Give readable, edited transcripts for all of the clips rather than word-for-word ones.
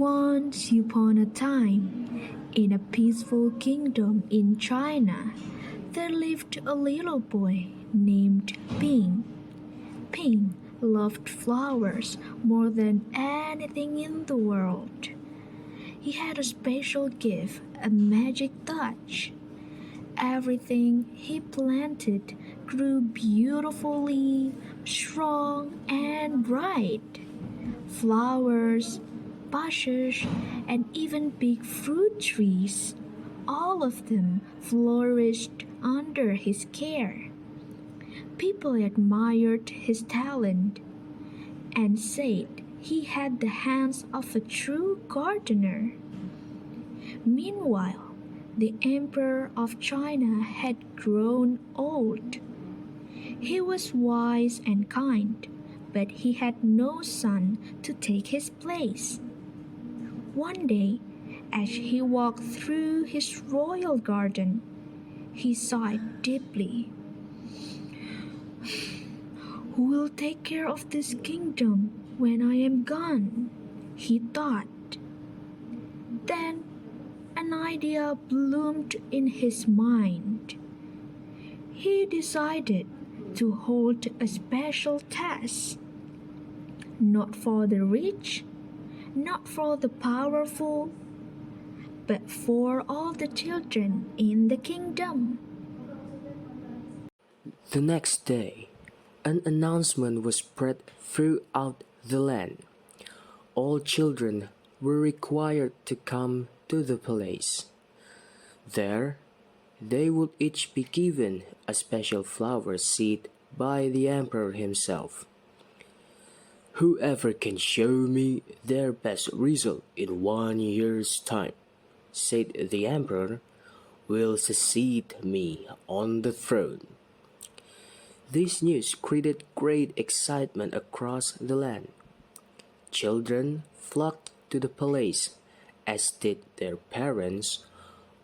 Once upon a time, in a peaceful kingdom in China, there lived a little boy named Ping. Ping loved flowers more than anything in the world. He had a special gift, a magic touch. Everything he planted grew beautifully, strong, and bright. Flowers, bushes, and even big fruit trees. All of them flourished under his care. People admired his talent and said he had the hands of a true gardener. Meanwhile, the Emperor of China had grown old. He was wise and kind, but he had no son to take his place. One day, as he walked through his royal garden, he sighed deeply. Who will take care of this kingdom when I am gone? He thought. Then an idea bloomed in his mind. He decided to hold a special test, not for the rich, not for the powerful, but for all the children in the kingdom. The next day, an announcement was spread throughout the land. All children were required to come to the palace. There, they would each be given a special flower seed by the emperor himself. "Whoever can show me their best result in 1 year's time," said the emperor, "will succeed me on the throne." This news created great excitement across the land. Children flocked to the palace, as did their parents,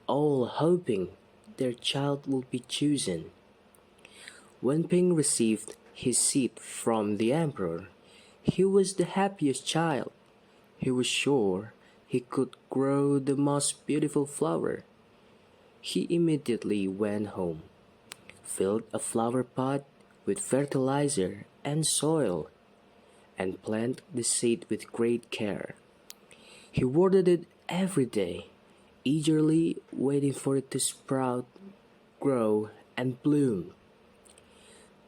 all hoping their child would be chosen. When Ping received his seed from the emperor, he was the happiest child. He was sure he could grow the most beautiful flower. He immediately went home, filled a flower pot with fertilizer and soil, and planted the seed with great care. He watered it every day, eagerly waiting for it to sprout, grow, and bloom.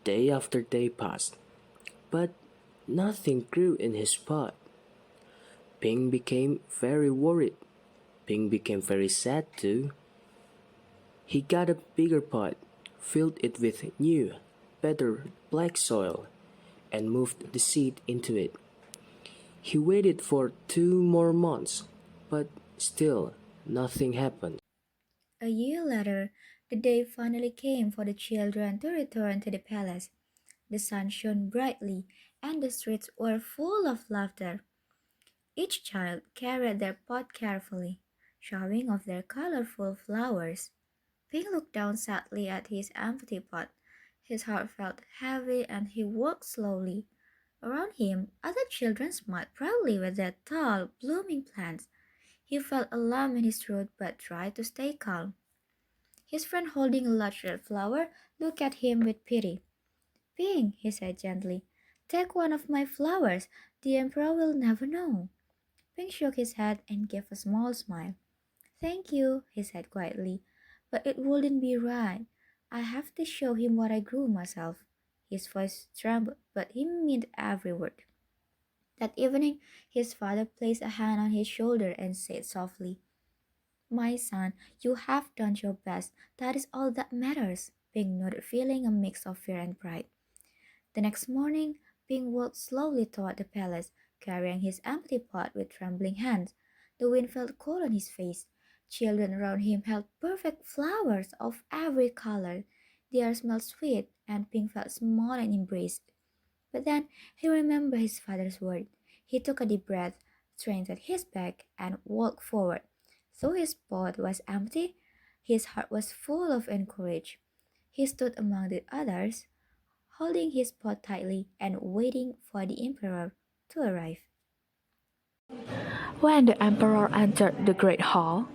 Day after day passed, but nothing grew in his pot. Ping became very worried. Ping became very sad too. He got a bigger pot, filled it with new, better black soil, and moved the seed into it. He waited for 2 more months, but still nothing happened. A year later, the day finally came for the children to return to the palace. The sun shone brightly, and the streets were full of laughter. Each child carried their pot carefully, showing off their colorful flowers. Pink looked down sadly at his empty pot. His heart felt heavy and he walked slowly. Around him, other children smiled proudly with their tall, blooming plants. He felt alarm in his throat but tried to stay calm. His friend, holding a large red flower, looked at him with pity. "Pink," he said gently, "take one of my flowers. The emperor will never know." Pink shook his head and gave a small smile. "Thank you," he said quietly, "but it wouldn't be right. I have to show him what I grew myself." His voice trembled, but he meant every word. That evening, his father placed a hand on his shoulder and said softly, "My son, you have done your best. That is all that matters." Pink nodded, feeling a mix of fear and pride. The next morning, Pink walked slowly toward the palace, carrying his empty pot with trembling hands. The wind felt cold on his face. Children around him held perfect flowers of every color. The air smelled sweet, and Pink felt small and embraced. But then he remembered his father's word. He took a deep breath, straightened his back, and walked forward. Though his pot was empty, his heart was full of encouragement. He stood among the others, holding his pot tightly and waiting for the emperor to arrive. When the emperor entered the great hall,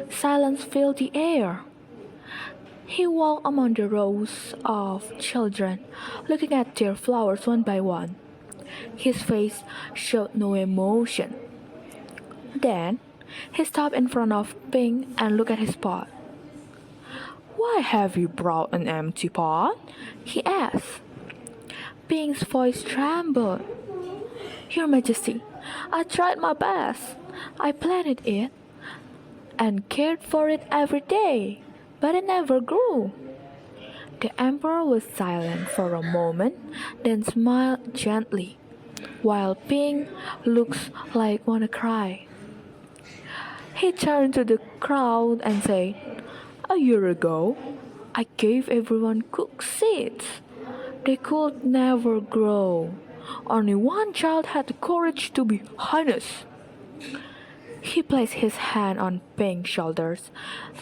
silence filled the air. He walked among the rows of children, looking at their flowers one by one. His face showed no emotion. Then he stopped in front of Ping and looked at his pot. "Why have you brought an empty pot?" he asked. Ping's voice trembled. "Your Majesty, I tried my best. I planted it and cared for it every day, but it never grew." The emperor was silent for a moment, then smiled gently, while Ping looked like one to cry. He turned to the crowd and said, "A year ago, I gave everyone cooked seeds. They could never grow. Only one child had the courage to be honest." He placed his hand on Ping's shoulders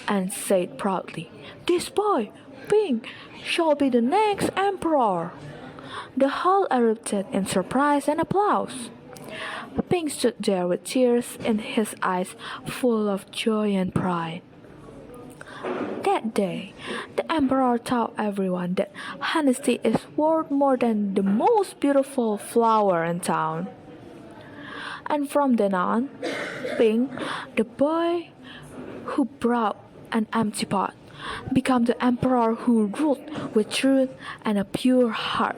and said proudly, "This boy, Ping, shall be the next emperor." The hall erupted in surprise and applause. Ping stood there with tears in his eyes full of joy and pride. That day, the emperor taught everyone that honesty is worth more than the most beautiful flower in town. And from then on, Ping, the boy who brought an empty pot, became the emperor who ruled with truth and a pure heart.